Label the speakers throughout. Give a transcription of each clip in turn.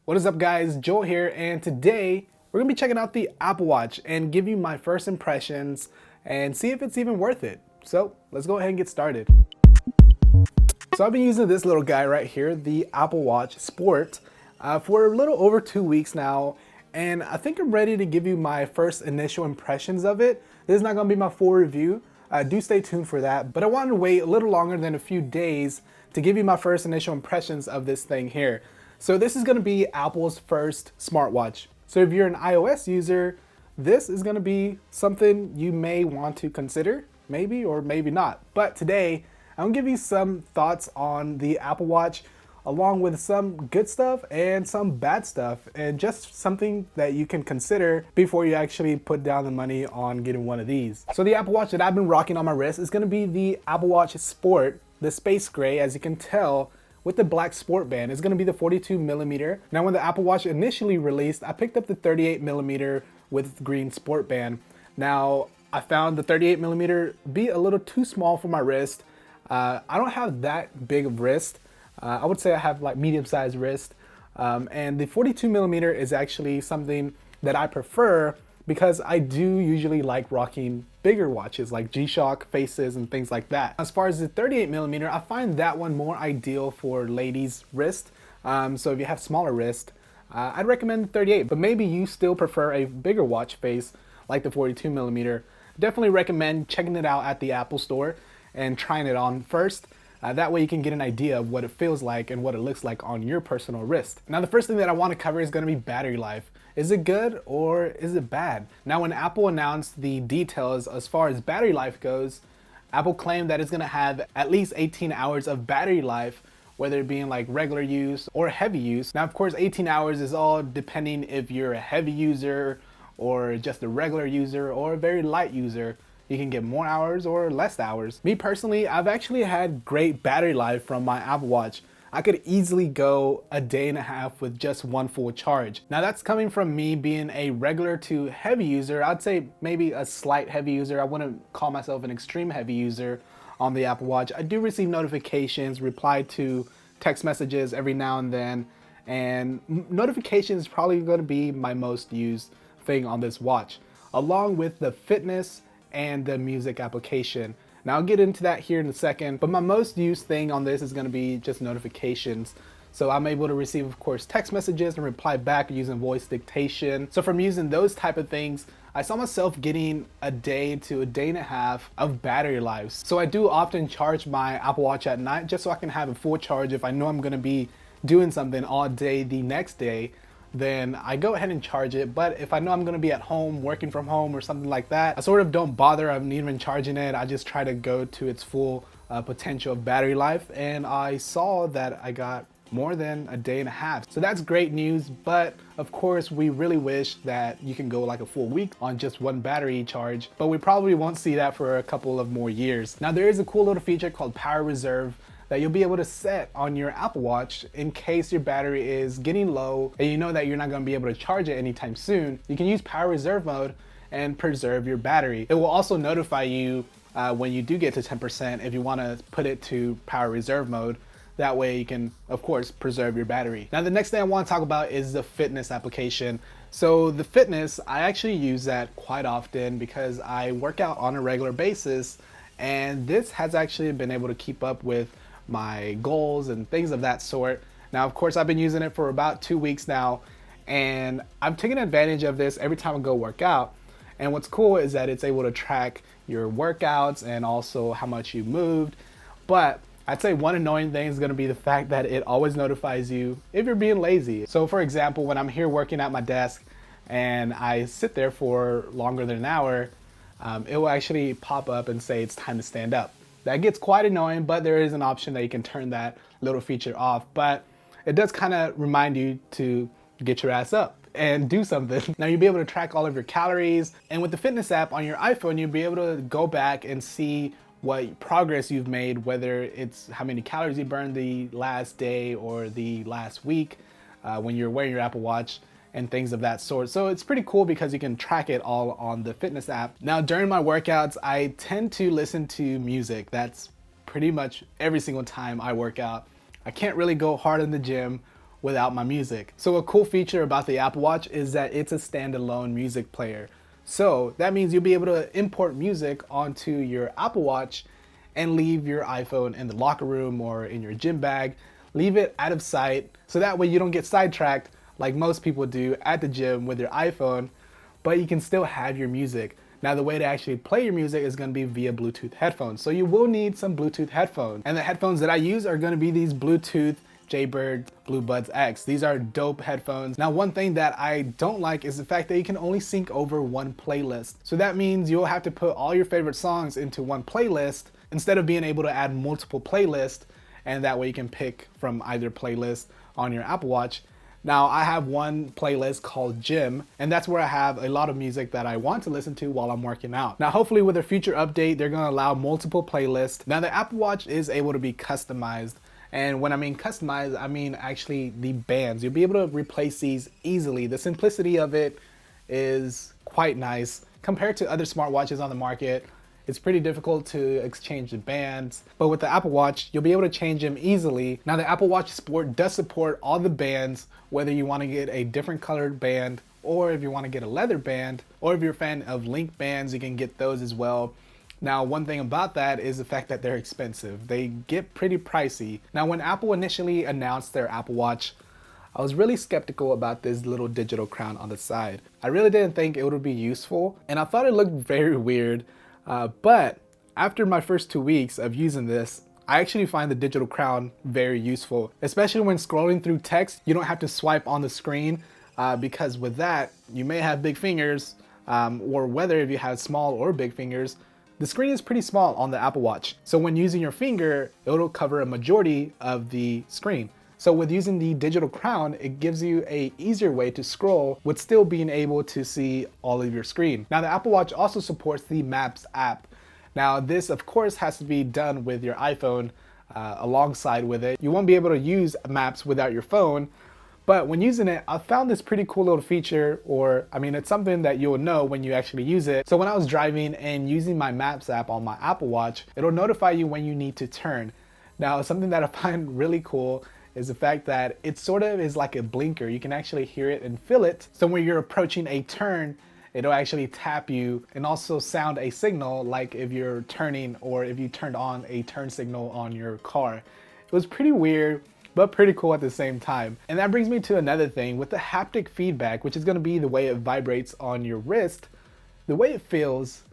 Speaker 1: What is up, guys? Joel here, and today we're gonna be checking out the Apple Watch and give you my first impressions and see if it's even worth it. So let's go ahead and get started. So I've been using this little guy right here, the Apple Watch Sport, for a little over 2 weeks now, and I think I'm ready to give you my first initial impressions of it. This is not gonna be my full review. Do stay tuned for that, but I wanted to wait a little longer than a few days to give you my first initial impressions of this thing here. So this is gonna be Apple's first smartwatch. So if you're an iOS user, this is gonna be something you may want to consider, maybe or maybe not. But today, I'm gonna give you some thoughts on the Apple Watch, along with some good stuff and some bad stuff, and just something that you can consider before you actually put down the money on getting one of these. So the Apple Watch that I've been rocking on my wrist is gonna be the Apple Watch Sport, the space gray, as you can tell, with the black sport band. It's gonna be the 42 millimeter. Now when the Apple Watch initially released, I picked up the 38 millimeter with green sport band. Now I found the 38 millimeter be a little too small for my wrist. I don't have that big of wrist. I would say I have like medium-sized wrist. And the 42 millimeter is actually something that I prefer because I do usually like rocking bigger watches like G-Shock faces and things like that. As far as the 38 millimeter, I find that one more ideal for ladies' wrist. So if you have smaller wrist, I'd recommend the 38, but maybe you still prefer a bigger watch face like the 42 millimeter. Definitely recommend checking it out at the Apple Store and trying it on first. That way you can get an idea of what it feels like and what it looks like on your personal wrist. Now the first thing that I want to cover is going to be battery life. Is it good or is it bad? Now when Apple announced the details as far as battery life goes, Apple claimed that it's going to have at least 18 hours of battery life, whether it be in like regular use or heavy use. Now of course 18 hours is all depending if you're a heavy user or just a regular user or a very light user. You can get more hours or less hours. Me personally, I've actually had great battery life from my Apple Watch. I could easily go a day and a half with just one full charge. Now that's coming from me being a regular to heavy user. I'd say maybe a slight heavy user. I wouldn't call myself an extreme heavy user on the Apple Watch. I do receive notifications, reply to text messages every now and then, and notifications is probably gonna be my most used thing on this watch, along with the fitness and the music application. Now I'll get into that here in a second, but my most used thing on this is gonna be just notifications. So I'm able to receive, of course, text messages and reply back using voice dictation. So from using those type of things, I saw myself getting a day to a day and a half of battery life. So I do often charge my Apple Watch at night just so I can have a full charge if I know I'm gonna be doing something all day the next day. Then I go ahead and charge it. But if I know I'm gonna be at home, working from home or something like that, I sort of don't bother. I'm even charging it. I just try to go to its full potential of battery life. And I saw that I got more than a day and a half. So that's great news. But of course, we really wish that you can go like a full week on just one battery charge, but we probably won't see that for a couple of more years. Now there is a cool little feature called Power Reserve that you'll be able to set on your Apple Watch in case your battery is getting low and you know that you're not gonna be able to charge it anytime soon. You can use Power Reserve mode and preserve your battery. It will also notify you when you do get to 10% if you wanna put it to Power Reserve mode. That way you can, of course, preserve your battery. Now the next thing I wanna talk about is the fitness application. So the fitness, I actually use that quite often because I work out on a regular basis, and this has actually been able to keep up with my goals and things of that sort. Now, of course, I've been using it for about 2 weeks now, and I'm taking advantage of this every time I go work out. And what's cool is that it's able to track your workouts and also how much you moved. But I'd say one annoying thing is gonna be the fact that it always notifies you if you're being lazy. So for example, when I'm here working at my desk and I sit there for longer than an hour, it will actually pop up and say it's time to stand up. That gets quite annoying, but there is an option that you can turn that little feature off. But it does kind of remind you to get your ass up and do something. Now you'll be able to track all of your calories, and with the fitness app on your iPhone, you'll be able to go back and see what progress you've made, whether it's how many calories you burned the last day or the last week when you're wearing your Apple Watch, and things of that sort. So it's pretty cool because you can track it all on the fitness app. Now during my workouts, I tend to listen to music. That's pretty much every single time I work out. I can't really go hard in the gym without my music. So a cool feature about the Apple Watch is that it's a standalone music player. So that means you'll be able to import music onto your Apple Watch and leave your iPhone in the locker room or in your gym bag. Leave it out of sight so that way you don't get sidetracked like most people do at the gym with your iPhone, but you can still have your music. Now the way to actually play your music is going to be via Bluetooth headphones. So you will need some Bluetooth headphones. And the headphones that I use are going to be these Bluetooth Jaybird Blue Buds X. These are dope headphones. Now one thing that I don't like is the fact that you can only sync over one playlist. So that means you'll have to put all your favorite songs into one playlist instead of being able to add multiple playlists, and that way you can pick from either playlist on your Apple Watch. Now I have one playlist called Gym, and that's where I have a lot of music that I want to listen to while I'm working out. Now hopefully with a future update, they're gonna allow multiple playlists. Now the Apple Watch is able to be customized. And when I mean customized, I mean actually the bands. You'll be able to replace these easily. The simplicity of it is quite nice. Compared to other smartwatches on the market, it's pretty difficult to exchange the bands, but with the Apple Watch, you'll be able to change them easily. Now the Apple Watch Sport does support all the bands, whether you want to get a different colored band, or if you want to get a leather band, or if you're a fan of link bands, you can get those as well. Now, one thing about that is the fact that they're expensive. They get pretty pricey. Now, when Apple initially announced their Apple Watch, I was really skeptical about this little digital crown on the side. I really didn't think it would be useful, and I thought it looked very weird. But after my first 2 weeks of using this, I actually find the digital crown very useful, especially when scrolling through text. You don't have to swipe on the screen because with that, you may have big fingers, or whether if you have small or big fingers, the screen is pretty small on the Apple Watch. So when using your finger, it'll cover a majority of the screen. So with using the digital crown, it gives you a easier way to scroll with still being able to see all of your screen. Now the Apple Watch also supports the Maps app. Now this of course has to be done with your iPhone alongside with it. You won't be able to use Maps without your phone, but when using it, I found this pretty cool little feature, or I mean, it's something that you'll know when you actually use it. So when I was driving and using my Maps app on my Apple Watch, it'll notify you when you need to turn. Now something that I find really cool is the fact that it sort of is like a blinker. You can actually hear it and feel it. So when you're approaching a turn, it'll actually tap you and also sound a signal like if you're turning or if you turned on a turn signal on your car. It was pretty weird, but pretty cool at the same time. And that brings me to another thing with the haptic feedback, which is gonna be the way it vibrates on your wrist. The way it feels,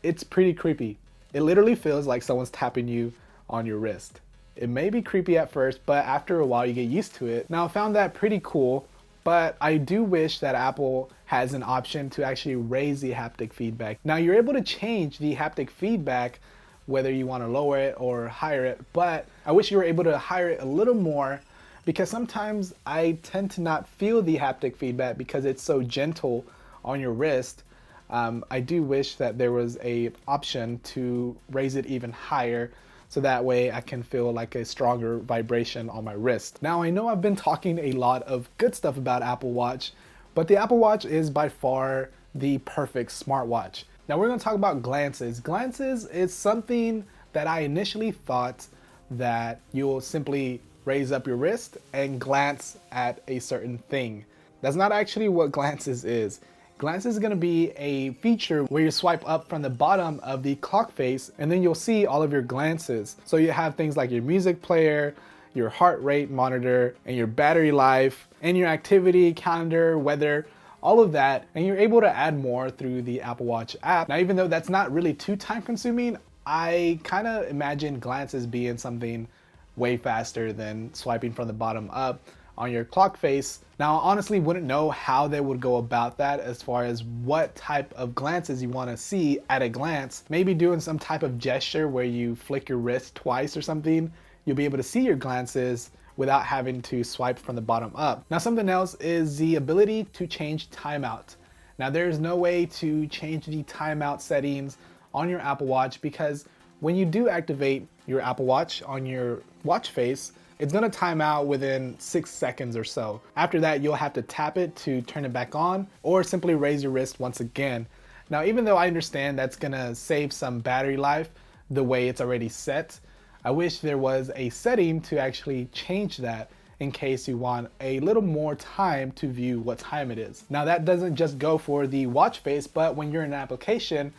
Speaker 1: it's pretty creepy. It literally feels like someone's tapping you on your wrist. It may be creepy at first, but after a while you get used to it. Now I found that pretty cool, but I do wish that Apple has an option to actually raise the haptic feedback. Now you're able to change the haptic feedback whether you want to lower it or higher it, but I wish you were able to higher it a little more because sometimes I tend to not feel the haptic feedback because it's so gentle on your wrist. I do wish that there was an option to raise it even higher, so that way I can feel like a stronger vibration on my wrist. Now I know I've been talking a lot of good stuff about Apple Watch, but the Apple Watch is by far the perfect smartwatch. Now we're gonna talk about glances. Glances is something that I initially thought that you'll simply raise up your wrist and glance at a certain thing. That's not actually what glances is. Glances is going to be a feature where you swipe up from the bottom of the clock face and then you'll see all of your glances. So you have things like your music player, your heart rate monitor, and your battery life, and your activity calendar, weather, all of that. And you're able to add more through the Apple Watch app. Now, even though that's not really too time consuming, I kind of imagine glances being something way faster than swiping from the bottom up on your clock face. Now, I honestly wouldn't know how they would go about that as far as what type of glances you want to see at a glance. Maybe doing some type of gesture where you flick your wrist twice or something, you'll be able to see your glances without having to swipe from the bottom up. Now, something else is the ability to change timeout. Now, there's no way to change the timeout settings on your Apple Watch because when you do activate your Apple Watch on your watch face, it's gonna time out within 6 seconds or so. After that, you'll have to tap it to turn it back on or simply raise your wrist once again. Now, even though I understand that's gonna save some battery life the way it's already set, I wish there was a setting to actually change that in case you want a little more time to view what time it is. Now that doesn't just go for the watch face, but when you're in an application,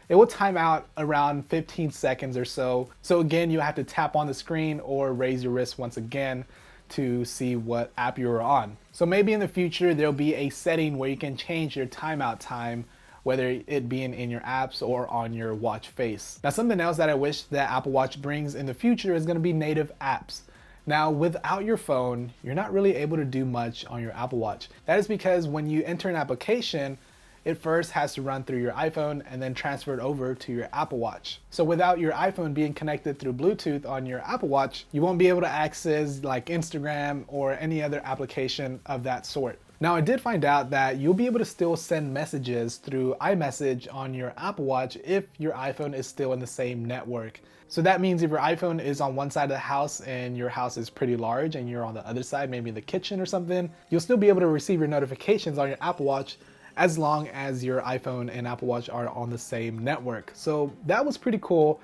Speaker 1: it will time out around 15 seconds or so. So again, you have to tap on the screen or raise your wrist once again to see what app you're on. So maybe in the future, there'll be a setting where you can change your timeout time, whether it being in your apps or on your watch face. Now, something else that I wish that Apple Watch brings in the future is gonna be native apps. Now, without your phone, you're not really able to do much on your Apple Watch. That is because when you enter an application, it first has to run through your iPhone and then transfer it over to your Apple Watch. So without your iPhone being connected through Bluetooth on your Apple Watch, you won't be able to access like Instagram or any other application of that sort. Now, I did find out that you'll be able to still send messages through iMessage on your Apple Watch if your iPhone is still in the same network. So that means if your iPhone is on one side of the house and your house is pretty large and you're on the other side, maybe in the kitchen or something, you'll still be able to receive your notifications on your Apple Watch as long as your iPhone and Apple Watch are on the same network. So that was pretty cool.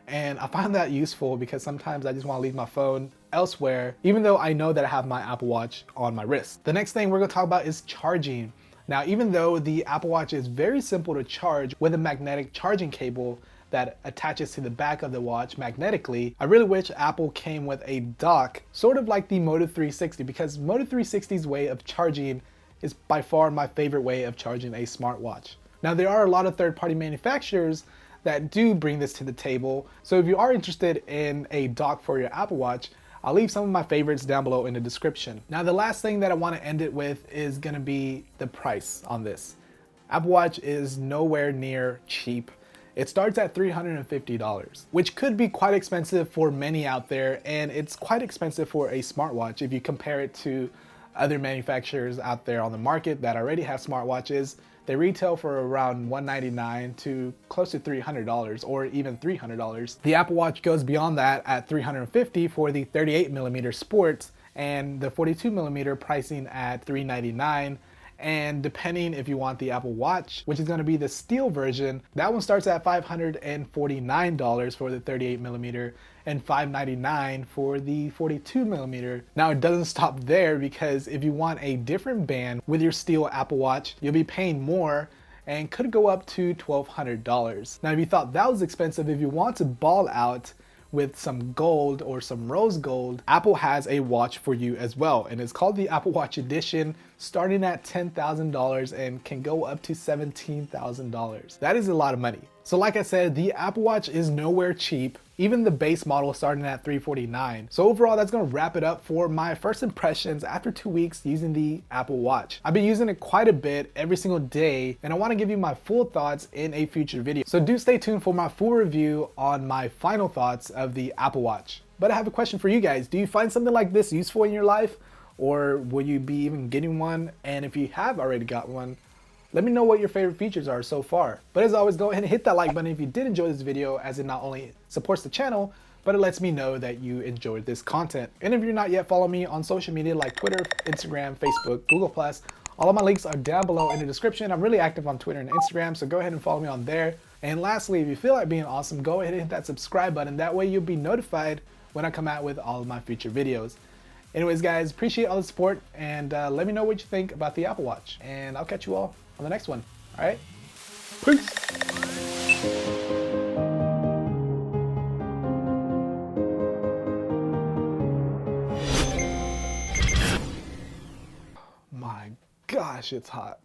Speaker 1: And I find that useful because sometimes I just want to leave my phone elsewhere, even though I know that I have my Apple Watch on my wrist. The next thing we're going to talk about is charging. Now, even though the Apple Watch is very simple to charge with a magnetic charging cable that attaches to the back of the watch magnetically, I really wish Apple came with a dock, sort of like the Moto 360, because Moto 360's way of charging is by far my favorite way of charging a smartwatch. Now, there are a lot of third-party manufacturers that do bring this to the table. So if you are interested in a dock for your Apple Watch, I'll leave some of my favorites down below in the description. Now, the last thing that I want to end it with is going to be the price on this. Apple Watch is nowhere near cheap. It starts at $350, which could be quite expensive for many out there, and it's quite expensive for a smartwatch if you compare it to other manufacturers out there on the market that already have smartwatches. They retail for around $199 to close to $300 or even $300. The Apple Watch goes beyond that at $350 for the 38mm Sports and the 42mm pricing at $399. And depending if you want the Apple Watch, which is going to be the steel version, that one starts at $549 for the 38mm and $599 for the 42mm. Now, it doesn't stop there, because if you want a different band with your steel Apple Watch, you'll be paying more and could go up to $1,200. Now, if you thought that was expensive, if you want to ball out with some gold or some rose gold, Apple has a watch for you as well, and it's called the Apple Watch Edition, starting at $10,000 and can go up to $17,000. That is a lot of money. So like I said, the Apple Watch is nowhere cheap, even the base model starting at $349. So overall, that's gonna wrap it up for my first impressions after 2 weeks using the Apple Watch. I've been using it quite a bit every single day, and I wanna give you my full thoughts in a future video. So do stay tuned for my full review on my final thoughts of the Apple Watch. But I have a question for you guys. Do you find something like this useful in your life? Or will you be even getting one? And if you have already got one, let me know what your favorite features are so far. But as always, go ahead and hit that like button if you did enjoy this video, as it not only supports the channel, but it lets me know that you enjoyed this content. And if you're not yet following me on social media like Twitter, Instagram, Facebook, Google+, all of my links are down below in the description. I'm really active on Twitter and Instagram, so go ahead and follow me on there. And lastly, if you feel like being awesome, go ahead and hit that subscribe button. That way you'll be notified when I come out with all of my future videos. Anyways, guys, appreciate all the support, and let me know what you think about the Apple Watch. And I'll catch you all on the next one. All right? Peace. My gosh, it's hot.